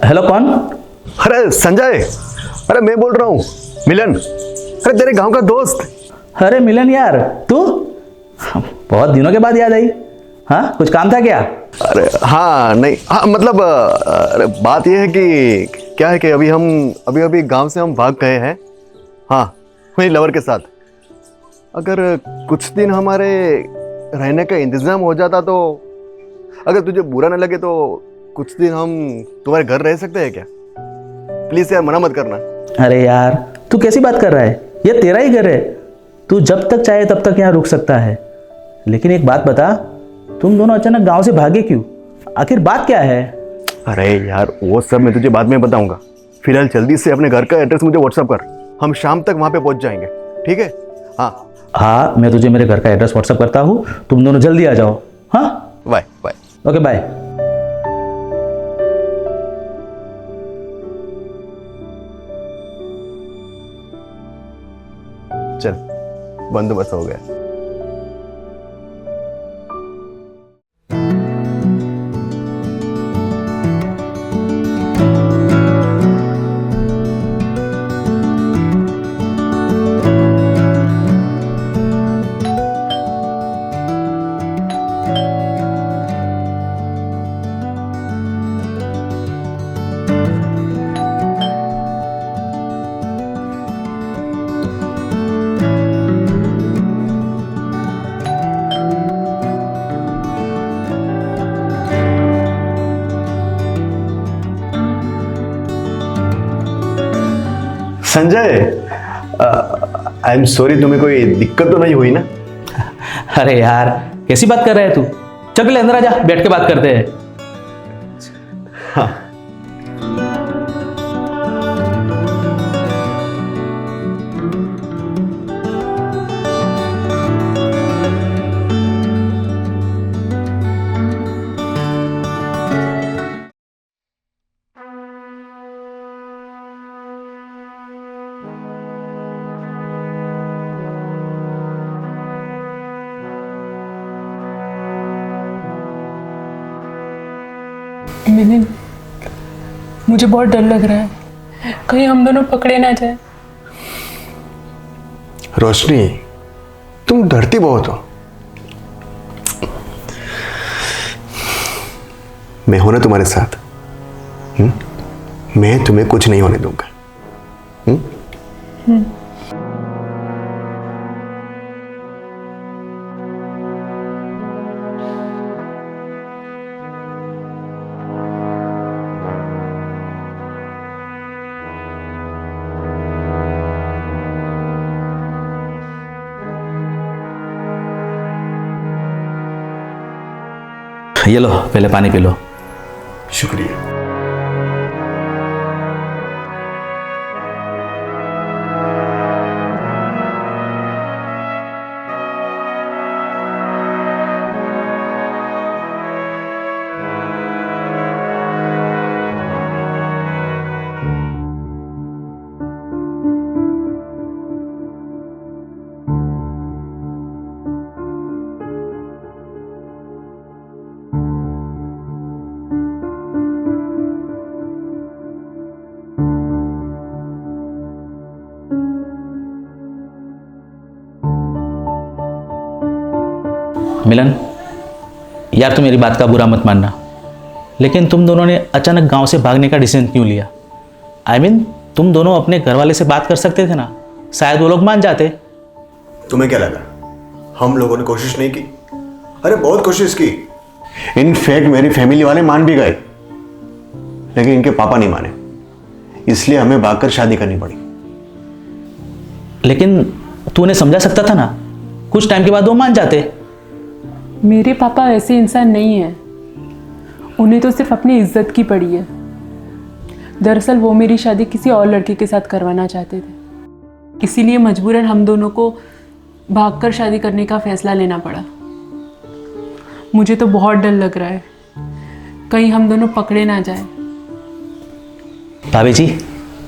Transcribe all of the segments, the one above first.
Hello कौन? अरे संजय, अरे मैं बोल रहा हूँ मिलन, अरे तेरे गांव का दोस्त। अरे मिलन यार, तू बहुत दिनों के बाद याद आई। हाँ, कुछ काम था क्या? अरे हाँ, नहीं हाँ, मतलब अरे बात यह है कि क्या है कि अभी गांव से हम भाग गए हैं। हाँ, वही लवर के साथ। अगर कुछ दिन हमारे रहने का इंतजाम हो जाता तो, अगर तुझे बुरा न लगे तो कुछ दिन हम तुम्हारे घर रह सकते हैं क्या? प्लीज यार, मना मत करना। अरे यार, तू कैसी बात कर रहा है? ये तेरा ही घर है, तू जब तक चाहे तब तक यहाँ रुक सकता है। लेकिन एक बात बता, तुम दोनों अचानक गांव से भागे क्यों? आखिर बात क्या है? अरे यार, वो सब मैं तुझे बाद में बताऊंगा। फिलहाल जल्दी से अपने घर का एड्रेस मुझे व्हाट्सअप कर, हम शाम तक वहां पे पहुंच जाएंगे, ठीक है? हाँ, मैं तुझे मेरे घर का एड्रेस व्हाट्सअप करता हूँ, तुम दोनों जल्दी आ जाओ। हाँ, बाय बाय। Okay bye. चल, बंदोबस्त हो गया। संजय, आई एम सॉरी, तुम्हें कोई दिक्कत तो नहीं हुई ना? अरे यार, कैसी बात कर रहा है तू? चल पहले अंदर आ जा, बैठ के बात करते हैं। हाँ। मिलन, मुझे बहुत डर लग रहा है, कहीं हम दोनों पकड़े ना जाए। रोशनी, तुम डरती बहुत हो। मैं हूं ना तुम्हारे साथ। मैं तुम्हें कुछ नहीं होने दूंगा। ये लो, पहले पानी पी लो। शुक्रिया। मिलन यार, तुम मेरी बात का बुरा मत मानना, लेकिन तुम दोनों ने अचानक गांव से भागने का डिसीजन क्यों लिया? I mean, तुम दोनों अपने घर वाले से बात कर सकते थे ना, शायद वो लोग मान जाते। तुम्हें क्या लगा हम लोगों ने कोशिश नहीं की? अरे बहुत कोशिश की। इनफैक्ट मेरी फैमिली वाले मान भी गए, लेकिन इनके पापा नहीं माने, इसलिए हमें भागकर शादी करनी पड़ी। लेकिन तू उन्हें समझा सकता था ना, कुछ टाइम के बाद वो मान जाते। मेरे पापा ऐसे इंसान नहीं हैं, उन्हें तो सिर्फ अपनी इज्जत की पड़ी है। दरअसल वो मेरी शादी किसी और लड़के के साथ करवाना चाहते थे, इसीलिए मजबूरन हम दोनों को भागकर शादी करने का फैसला लेना पड़ा। मुझे तो बहुत डर लग रहा है, कहीं हम दोनों पकड़े ना जाए। भाभी जी,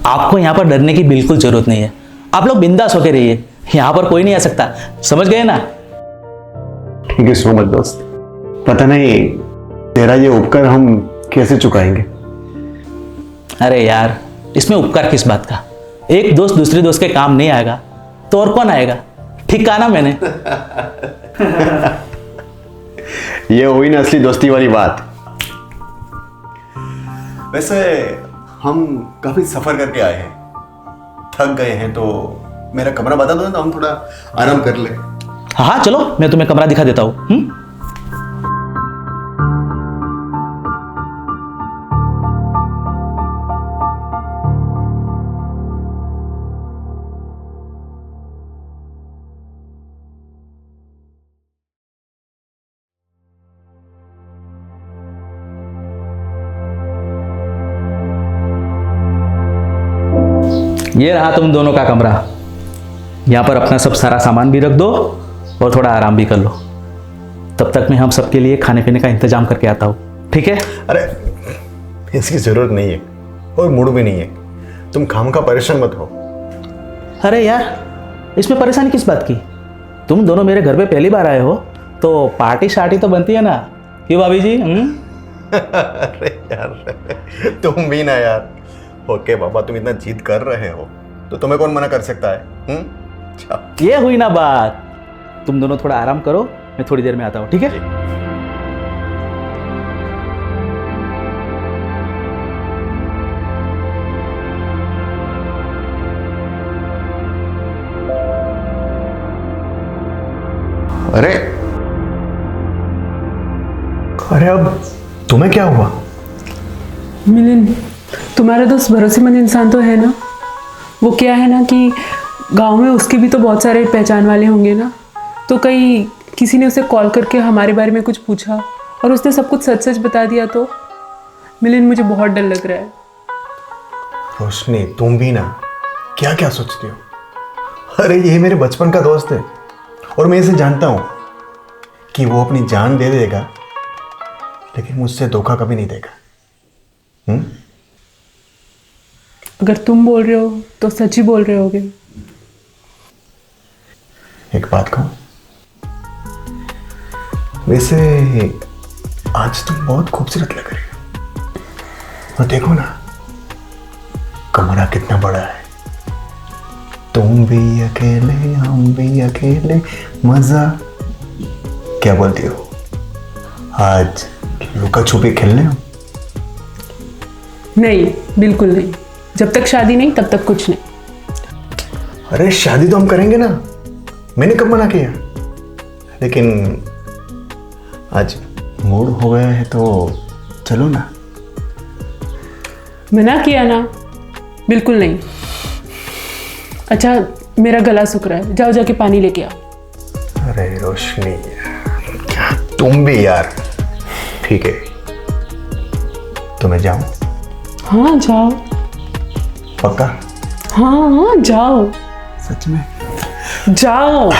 आपको यहाँ पर डरने की बिल्कुल ज़रूरत नहीं है। आप लोग बिंदास होके रहिए, यहाँ पर कोई नहीं आ सकता, समझ गए ना? ठीक है सो मच दोस्त, पता नहीं तेरा ये उपकार हम कैसे चुकाएंगे। अरे यार, इसमें उपकार किस बात का? एक दोस्त दूसरे दोस्त के काम नहीं आएगा तो और कौन आएगा? ठीक कहा ना मैंने? ये हुई ना असली दोस्ती वाली बात। वैसे हम काफी सफर करके आए हैं, थक गए हैं, तो मेरा कमरा बता दो ना, हम थोड़ा आराम कर ले। हाँ चलो, मैं तुम्हें कमरा दिखा देता हूँ। ये रहा तुम दोनों का कमरा। यहाँ पर अपना सब सारा सामान भी रख दो और थोड़ा आराम भी कर लो। तब तक मैं हम सबके लिए खाने पीने का इंतजाम करके आता हूँ, ठीक है? अरे इसकी जरूरत नहीं है और मूड भी नहीं है, तुम खामखा परेशान मत हो। अरे यार, इसमें परेशानी किस बात की? तुम दोनों मेरे घर पे पहली बार आए हो तो पार्टी शार्टी तो बनती है ना, क्यों भाभी जी? अरे यार तुम भी ना यार। ओके बाबा, तुम इतना जिद कर रहे हो तो तुम्हें कौन मना कर सकता है? ये हुई ना बात। तुम दोनों थोड़ा आराम करो, मैं थोड़ी देर में आता हूँ, ठीक है? अरे अरे अब तुम्हें क्या हुआ? मिलिंद, तुम्हारा दोस्त भरोसेमंद इंसान तो है ना? वो क्या है ना कि गांव में उसके भी तो बहुत सारे पहचान वाले होंगे ना, तो कहीं किसी ने उसे कॉल करके हमारे बारे में कुछ पूछा और उसने सब कुछ सच सच बता दिया तो? मिलिंद, मुझे बहुत डर लग रहा है। रोशनी, तुम भी ना क्या क्या सोचती हो? अरे ये मेरे बचपन का दोस्त है और मैं इसे जानता हूं कि वो अपनी जान दे देगा लेकिन मुझसे धोखा कभी नहीं देगा। अगर तुम बोल रहे हो तो सच ही बोल रहे होगे। एक बात कहूं, वैसे आज तुम बहुत खूबसूरत लग रही हो। और देखो ना, कमरा कितना बड़ा है, तुम भी अकेले हम भी अकेले, मजा। क्या बोलती हो, आज लुका छुपी खेलने हम? नहीं, बिल्कुल नहीं। जब तक शादी नहीं तब तक कुछ नहीं। अरे शादी तो हम करेंगे ना, मैंने कब मना किया? लेकिन आज मूड हो गया है तो चलो ना। मना किया ना? बिल्कुल नहीं। अच्छा, मेरा गला सूख रहा है, जाओ जाके पानी लेके आओ। अरे रोशनी, क्या तुम भी यार। ठीक है, तो मैं जाऊं? हाँ जाओ। पक्का? हाँ हाँ जाओ, सच में? जाओ।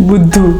बुद्धू।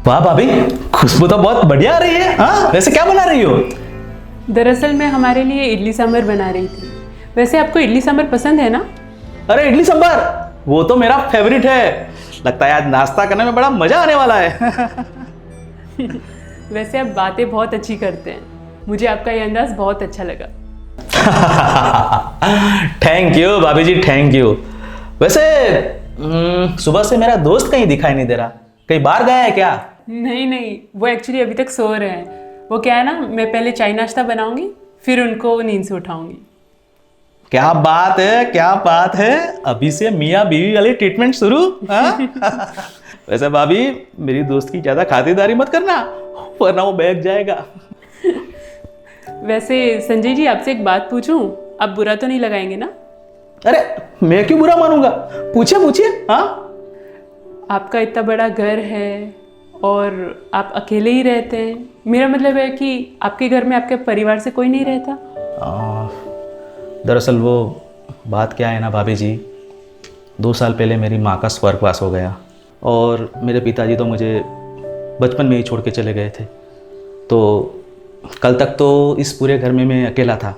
वाह भाभी, खुशबू तो बहुत बढ़िया आ रही है। हाँ, वैसे क्या बना रही हो? दरअसल मैं हमारे लिए इडली सांभर बना रही थी। वैसे आपको इडली सांभर पसंद है ना? अरे इडली सांभर, वो तो मेरा फेवरेट है। लगता है आज नाश्ता करने में बड़ा मजा आने वाला है। वैसे आप बातें बहुत अच्छी करते हैं, मुझे आपका ये अंदाज बहुत अच्छा लगा। थैंक यू भाभी जी, थैंक यू। वैसे सुबह से मेरा दोस्त कहीं दिखाई नहीं दे रहा, कहीं बाहर गया है क्या? नहीं नहीं, वो एक्चुअली अभी तक सो रहे हैं। वो क्या है ना, मैं पहले चाय नाश्ता बनाऊंगी, फिर उनको नींद से उठाऊंगी। क्या बात है, क्या बात है, अभी से मियाँ बीवी वाली ट्रीटमेंट शुरू। हाँ? वैसे भाभी मेरी दोस्त की ज्यादा खातिरदारी मत करना, वरना वो बैठ जाएगा। वैसे संजय जी, आपसे एक बात पूछूं, आप बुरा तो नहीं लगाएंगे ना? अरे मैं क्यों बुरा मानूंगा, पूछिए पूछिए। हाँ, आपका इतना बड़ा घर है और आप अकेले ही रहते हैं। मेरा मतलब है कि आपके घर में आपके परिवार से कोई नहीं रहता? दरअसल वो बात क्या है ना भाभी जी, 2 साल पहले मेरी माँ का स्वर्गवास हो गया और मेरे पिताजी तो मुझे बचपन में ही छोड़ के चले गए थे। तो कल तक तो इस पूरे घर में मैं अकेला था,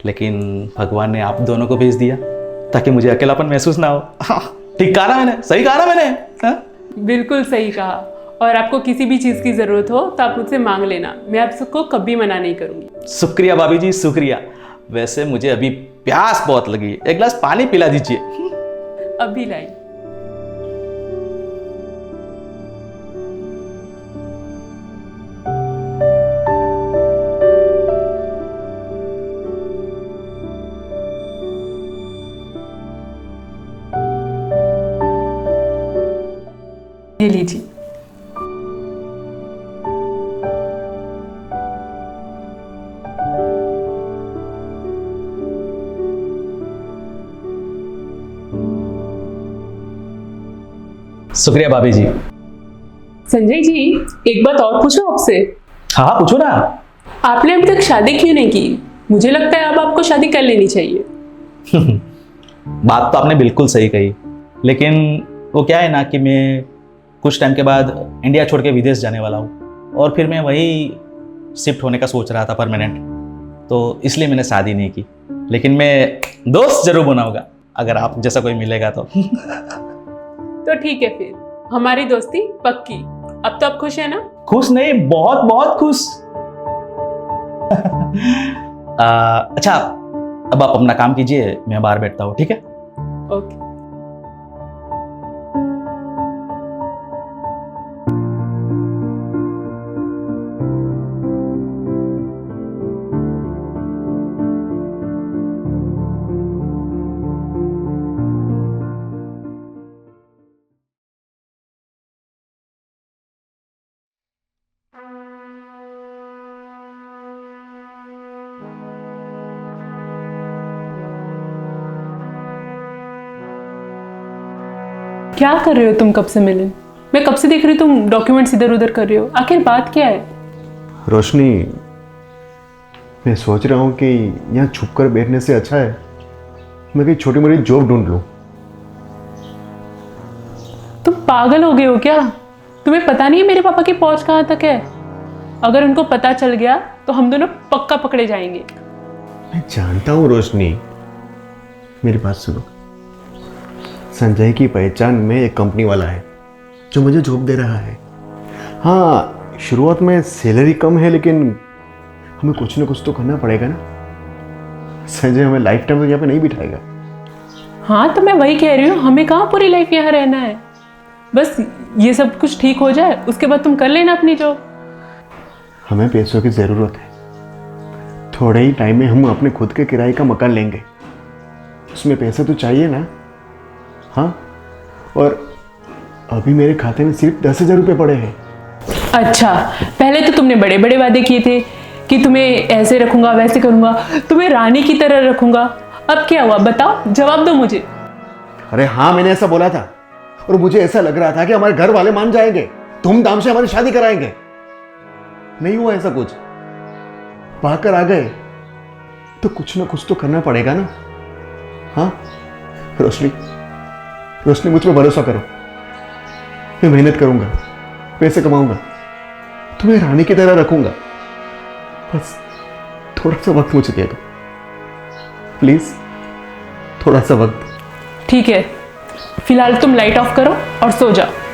लेकिन भगवान ने आप दोनों को भेज दिया ताकि मुझे अकेलापन महसूस ना हो। ठीक कहा ना मैंने, सही कहा ना मैंने? हाँ? बिल्कुल सही कहा। और आपको किसी भी चीज़ की ज़रूरत हो तो आप मुझसे मांग लेना, मैं आपको कभी मना नहीं करूँगी। शुक्रिया भाभी जी, शुक्रिया। वैसे मुझे अभी प्यास बहुत लगी है, एक गिलास पानी पिला दीजिए। अभी लाई। ये लीजिए। शुक्रिया भाभी जी। संजय जी, एक बात और पूछो आपसे। हाँ हाँ, पूछो ना। आपने अभी तक शादी क्यों नहीं की? मुझे लगता है अब आपको शादी कर लेनी चाहिए। बात तो आपने बिल्कुल सही कही, लेकिन वो क्या है ना कि मैं कुछ टाइम के बाद इंडिया छोड़ के विदेश जाने वाला हूँ और फिर मैं वही शिफ्ट होने का सोच रहा था परमानेंट, तो इसलिए मैंने शादी नहीं की। लेकिन मैं दोस्त जरूर बनाऊंगा अगर आप जैसा कोई मिलेगा तो। तो ठीक है, फिर हमारी दोस्ती पक्की। अब तो आप खुश है ना? खुश नहीं, बहुत बहुत खुश। अच्छा, अब आप अपना काम कीजिए, मैं बाहर बैठता हूँ, ठीक है? ओके। क्या कर रहे हो तुम कब से मिलन? मैं कब से देख रही हूँ तुम डॉक्यूमेंट्स इधर उधर कर रहे हो। आखिर बात क्या है? रोशनी, मैं सोच रहा हूँ कि यहाँ छुप कर बैठने से अच्छा है मैं कहीं छोटी मोटी जॉब ढूंढ लूँ। तुम पागल हो गए हो क्या? तुम्हें पता नहीं है मेरे पापा की पहुंच कहाँ तक है? अगर उनको पता चल गया तो हम दोनों पक्का पकड़े जाएंगे। मैं जानता हूँ रोशनी, मेरी बात सुनो। संजय की पहचान में एक कंपनी वाला है जो मुझे जॉब दे रहा है। हाँ, शुरुआत में सैलरी कम है, लेकिन हमें कुछ ना कुछ तो करना पड़ेगा ना। संजय हमें लाइफ टाइम यहाँ पे नहीं बिठाएगा। हाँ, तो मैं वही कह रही हूँ, हमें कहाँ पूरी लाइफ यहाँ रहना है। बस ये सब कुछ ठीक हो जाए, उसके बाद तुम कर लेना अपनी जॉब। हमें पैसों की ज़रूरत है। थोड़े ही टाइम में हम अपने खुद के किराए का मकान लेंगे, उसमें पैसे तो चाहिए ना। हाँ, और अभी मेरे खाते में सिर्फ 10,000 रुपये पड़े हैं। अच्छा, पहले तो तुमने बड़े बड़े वादे किए थे कि तुम्हें ऐसे रखूंगा, वैसे करूंगा, तुम्हें रानी की तरह रखूंगा। अब क्या हुआ बताओ, जवाब दो मुझे। अरे हाँ, मैंने ऐसा बोला था और मुझे ऐसा लग रहा था कि हमारे घर वाले मान जाएंगे, धूमधाम से हमारी शादी कराएंगे। नहीं हुआ ऐसा कुछ। भागकर आ गए तो कुछ ना कुछ तो करना पड़ेगा ना। हाँ रोशनी, रोशनी मुझ पर भरोसा करो। मैं मेहनत करूंगा, पैसे कमाऊंगा, तुम्हें रानी की तरह रखूंगा। बस थोड़ा सा वक्त मुझे दे दो प्लीज, थोड़ा सा वक्त। ठीक है, फिलहाल तुम लाइट ऑफ करो और सो जाओ।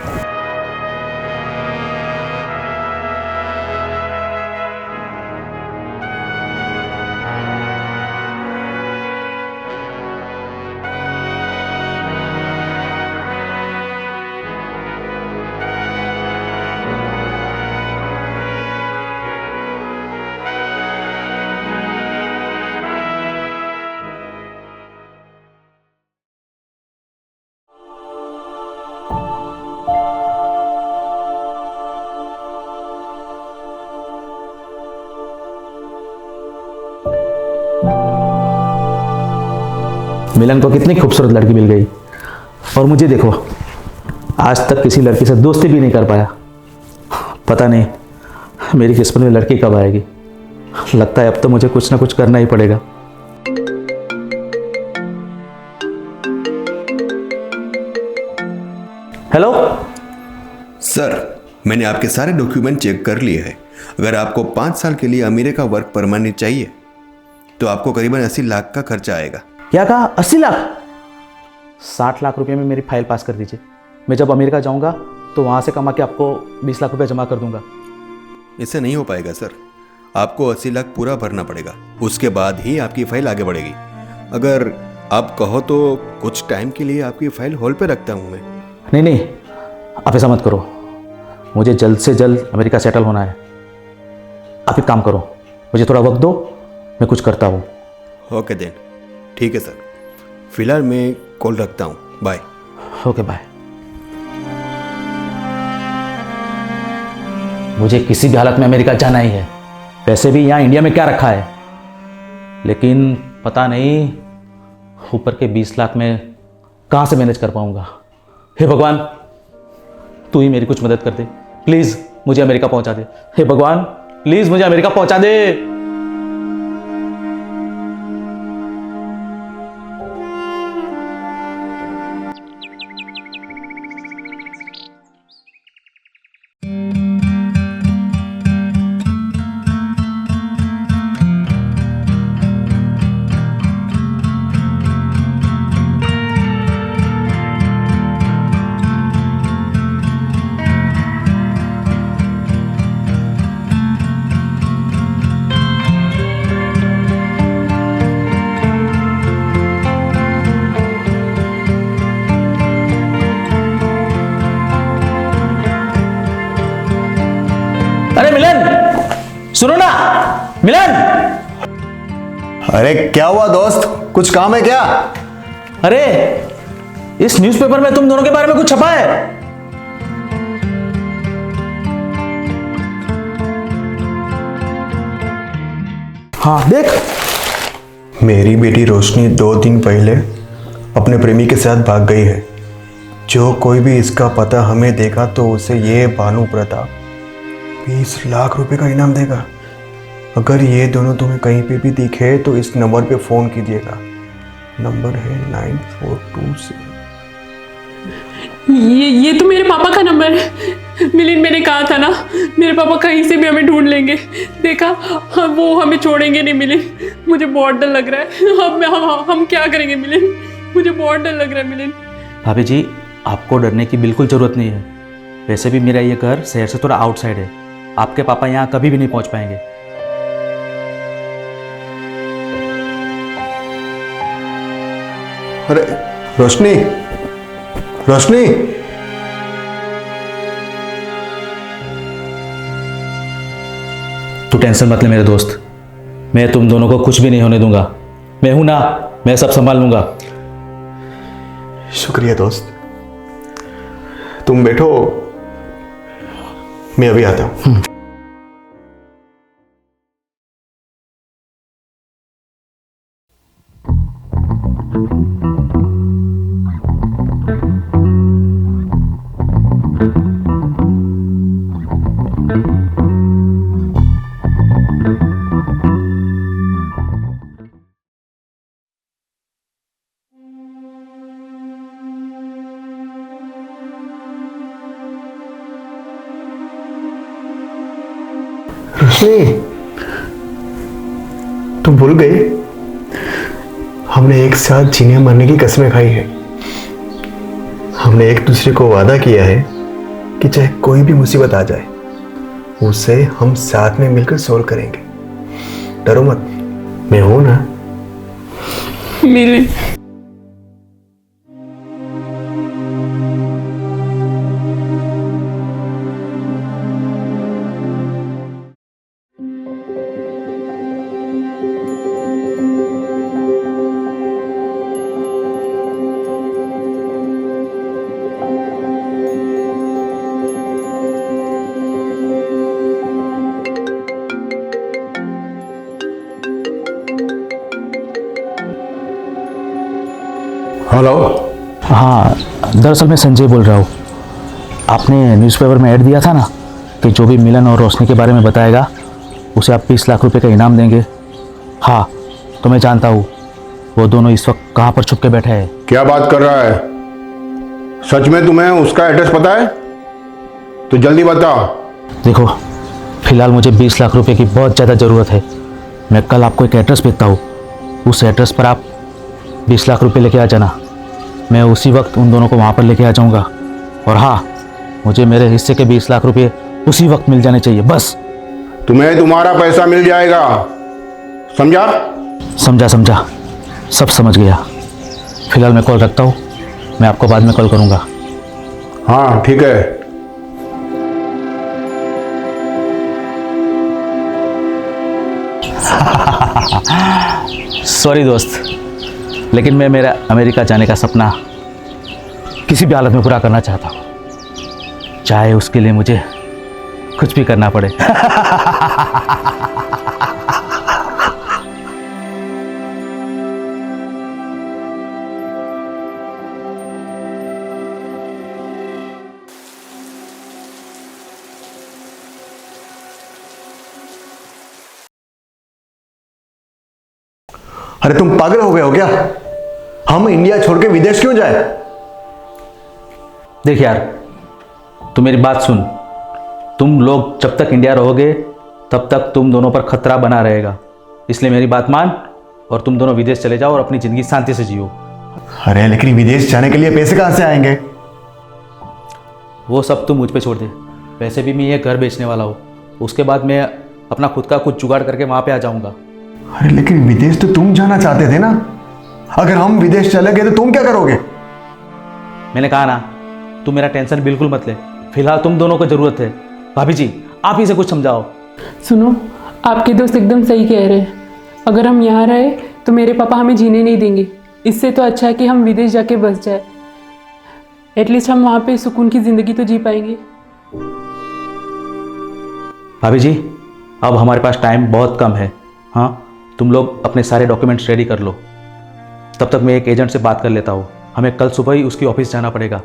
मिलन को कितनी खूबसूरत लड़की मिल गई, और मुझे देखो आज तक किसी लड़की से दोस्ती भी नहीं कर पाया। पता नहीं मेरी किस्मत में लड़की कब आएगी। लगता है अब तो मुझे कुछ ना कुछ करना ही पड़ेगा। हेलो सर, मैंने आपके सारे डॉक्यूमेंट चेक कर लिए हैं। अगर आपको 5 साल के लिए अमेरिका वर्क परमिट चाहिए तो आपको करीबन 80 लाख का खर्चा आएगा। क्या कहा? 80 लाख? 60 लाख रुपए में मेरी फाइल पास कर दीजिए। मैं जब अमेरिका जाऊंगा तो वहां से कमा के आपको 20 लाख रुपए जमा कर दूंगा। इससे नहीं हो पाएगा सर, आपको 80 लाख पूरा भरना पड़ेगा, उसके बाद ही आपकी फाइल आगे बढ़ेगी। अगर आप कहो तो कुछ टाइम के लिए आपकी फाइल होल्ड पे रखता हूँ मैं। नहीं नहीं, आप ऐसा मत करो, मुझे जल्द से जल्द अमेरिका सेटल होना है। आप एक काम करो, मुझे थोड़ा वक्त दो, मैं कुछ करता हूँ। ओके देन, ठीक है सर, फिलहाल मैं कॉल रखता हूँ, बाय। Okay bye. मुझे किसी भी हालत में अमेरिका जाना ही है। वैसे भी यहाँ इंडिया में क्या रखा है, लेकिन पता नहीं ऊपर के 20 लाख में कहाँ से मैनेज कर पाऊंगा। हे भगवान, तू ही मेरी कुछ मदद कर दे प्लीज़, मुझे अमेरिका पहुंचा दे। हे भगवान प्लीज़ मुझे अमेरिका पहुंचा दे। अरे मिलन, सुनो ना मिलन। अरे क्या हुआ दोस्त, कुछ काम है क्या? अरे इस न्यूज़पेपर में तुम दोनों के बारे में कुछ छपा है। हाँ देख। मेरी बेटी रोशनी 2 दिन पहले अपने प्रेमी के साथ भाग गई है। जो कोई भी इसका पता हमें देगा तो उसे ये भानु प्रताप 20 लाख रुपए का इनाम देगा। अगर ये दोनों तुम्हें कहीं पे भी दिखे तो इस नंबर पे फ़ोन कीजिएगा। नंबर है 9426। ये तो मेरे पापा का नंबर है। मिलिंद, मैंने कहा था ना, मेरे पापा कहीं से भी हमें ढूंढ लेंगे। देखा, वो हमें छोड़ेंगे नहीं। मिलिंद, मुझे बहुत डर लग रहा है। अब हम क्या करेंगे मिलिंद? मुझे बहुत डर लग रहा है मिलिंद। भाभी जी, आपको डरने की बिल्कुल ज़रूरत नहीं है। वैसे भी मेरा ये घर शहर से थोड़ा आउटसाइड है। आपके पापा यहाँ कभी भी नहीं पहुँच पाएंगे। अरे रोशनी, रोशनी, तू टेंशन मत ले मेरे दोस्त, मैं तुम दोनों को कुछ भी नहीं होने दूंगा। मैं हूं ना, मैं सब संभाल लूंगा। शुक्रिया दोस्त, तुम बैठो, मैं अभी आता हूँ। रोशनी, तुम भूल गई हमने एक साथ जीने मरने की कसमें खाई है। हमने एक दूसरे को वादा किया है कि चाहे कोई भी मुसीबत आ जाए उसे हम साथ में मिलकर सोल्व करेंगे। डरो मत, मैं हूं ना। मिली। हेलो। हाँ, दरअसल मैं संजय बोल रहा हूँ। आपने न्यूज़पेपर में ऐड दिया था ना कि जो भी मिलन और रोशनी के बारे में बताएगा उसे आप 20 लाख रुपए का इनाम देंगे। हाँ, तो मैं जानता हूँ वो दोनों इस वक्त कहाँ पर छुप के बैठे हैं। क्या बात कर रहा है? सच में तुम्हें उसका एड्रेस पता है? तो जल्दी बता। देखो, फिलहाल मुझे 20 लाख रुपए की बहुत ज़्यादा ज़रूरत है। मैं कल आपको एक एड्रेस भेजता हूँ, उस एड्रेस पर आप 20 लाख रुपए लेके आ जाना। मैं उसी वक्त उन दोनों को वहाँ पर लेके आ जाऊँगा। और हाँ, मुझे मेरे हिस्से के 20 लाख रुपए उसी वक्त मिल जाने चाहिए, बस। तुम्हें तुम्हारा पैसा मिल जाएगा, समझा? समझा समझा, सब समझ गया। फिलहाल मैं कॉल रखता हूँ, मैं आपको बाद में कॉल करूँगा। हाँ ठीक है। सॉरी दोस्त, लेकिन मैं मेरा अमेरिका जाने का सपना किसी भी हालत में पूरा करना चाहता हूँ, चाहे उसके लिए मुझे कुछ भी करना पड़े। अरे तुम पागल हो गए हो क्या? हम इंडिया छोड़ के विदेश क्यों जाए? देख यार, तू मेरी बात सुन। तुम लोग जब तक इंडिया रहोगे तब तक तुम दोनों पर खतरा बना रहेगा, इसलिए मेरी बात मान और तुम दोनों विदेश चले जाओ और अपनी ज़िंदगी शांति से जियो। अरे लेकिन विदेश जाने के लिए पैसे कहाँ से आएंगे? वो सब तुम मुझ पे छोड़ दे। वैसे भी मैं ये घर बेचने वाला हूँ, उसके बाद मैं अपना खुद का कुछ जुगाड़ करके वहाँ पे आ जाऊँगा। अरे लेकिन विदेश तो तुम जाना चाहते थे ना? अगर हम विदेश चले गए तो तुम क्या करोगे? मैंने कहा ना, तुम मेरा टेंशन बिल्कुल मत ले। फिलहाल तुम दोनों को ज़रूरत है। भाभी जी, आप ही से कुछ समझाओ। सुनो, आपके दोस्त एकदम सही कह रहे हैं। अगर हम यहाँ रहे तो मेरे पापा हमें जीने नहीं देंगे। इससे तो अच्छा है कि हम विदेश जाके बस जाए। एटलीस्ट हम वहाँ पे सुकून की ज़िंदगी तो जी पाएंगे। भाभी जी, अब हमारे पास टाइम बहुत कम है। हाँ, तुम लोग अपने सारे डॉक्यूमेंट्स रेडी कर लो। तब तक मैं एक एजेंट से बात कर लेता हूँ। हमें कल सुबह ही उसकी ऑफिस जाना पड़ेगा।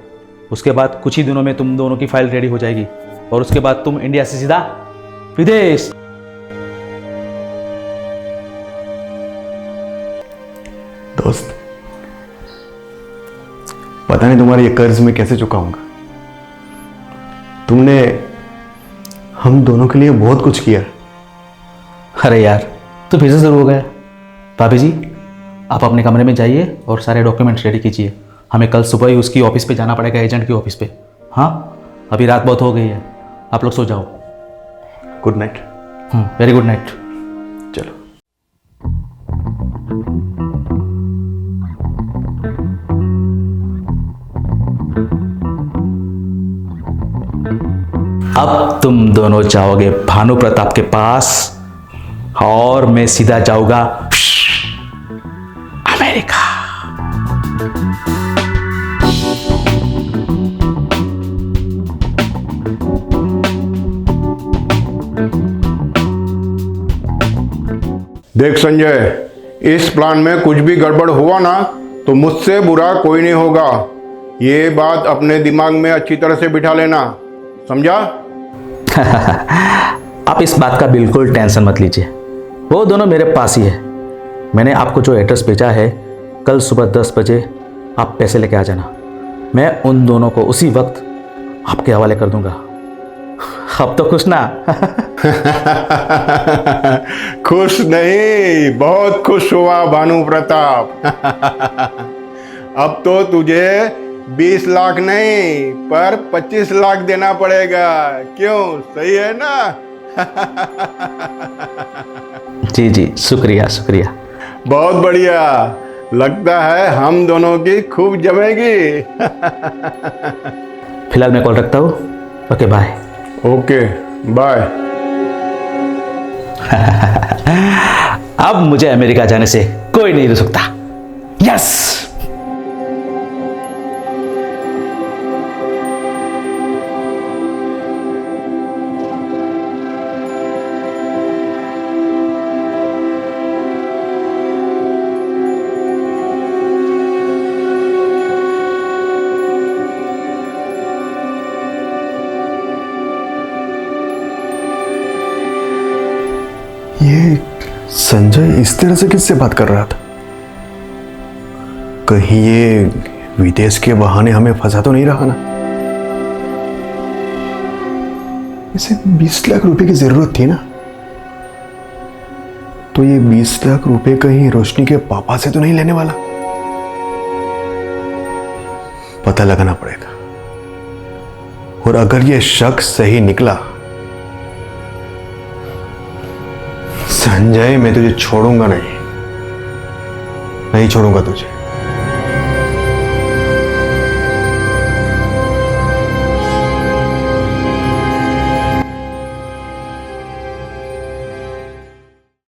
उसके बाद कुछ ही दिनों में तुम दोनों की फाइल रेडी हो जाएगी और उसके बाद तुम इंडिया से सीधा विदेश। दोस्त, पता नहीं तुम्हारे ये कर्ज मैं कैसे चुकाऊंगा। तुमने हम दोनों के लिए बहुत कुछ किया। अरे यार, तो फिर से शुरू हो गया। भाभी जी, आप अपने कमरे में जाइए और सारे डॉक्यूमेंट्स रेडी कीजिए। हमें कल सुबह ही उसकी ऑफिस पे जाना पड़ेगा, एजेंट की ऑफिस पे। हाँ, अभी रात बहुत हो गई है, आप लोग सो जाओ। Good night. Very good night. चलो। अब तुम दोनों जाओगे भानु प्रताप के पास और मैं सीधा जाऊंगा अमेरिका। देख संजय, इस प्लान में कुछ भी गड़बड़ हुआ ना तो मुझसे बुरा कोई नहीं होगा। ये बात अपने दिमाग में अच्छी तरह से बिठा लेना, समझा? आप इस बात का बिल्कुल टेंशन मत लीजिए, वो दोनों मेरे पास ही है। मैंने आपको जो एड्रेस भेजा है, कल सुबह 10 बजे आप पैसे लेके आ जाना। मैं उन दोनों को उसी वक्त आपके हवाले कर दूंगा। अब तो खुश ना? खुश नहीं, बहुत खुश हुआ भानु प्रताप। अब तो तुझे 20 लाख नहीं पर 25 लाख देना पड़ेगा। क्यों, सही है ना? जी जी, शुक्रिया शुक्रिया। बहुत बढ़िया, लगता है हम दोनों की खूब जमेगी। फिलहाल मैं कॉल रखता हूँ। Okay bye. Okay bye. अब मुझे अमेरिका जाने से कोई नहीं रोक सकता। यस। ये संजय इस तरह से किससे बात कर रहा था? कहीं ये विदेश के बहाने हमें फंसा तो नहीं रहा ना? इसे 20 लाख रुपए की जरूरत थी ना? तो ये 20 लाख रुपए कहीं रोशनी के पापा से तो नहीं लेने वाला? पता लगाना पड़ेगा। और अगर ये शक सही निकला, संजय, मैं तुझे छोड़ूंगा नहीं, नहीं छोड़ूंगा तुझे।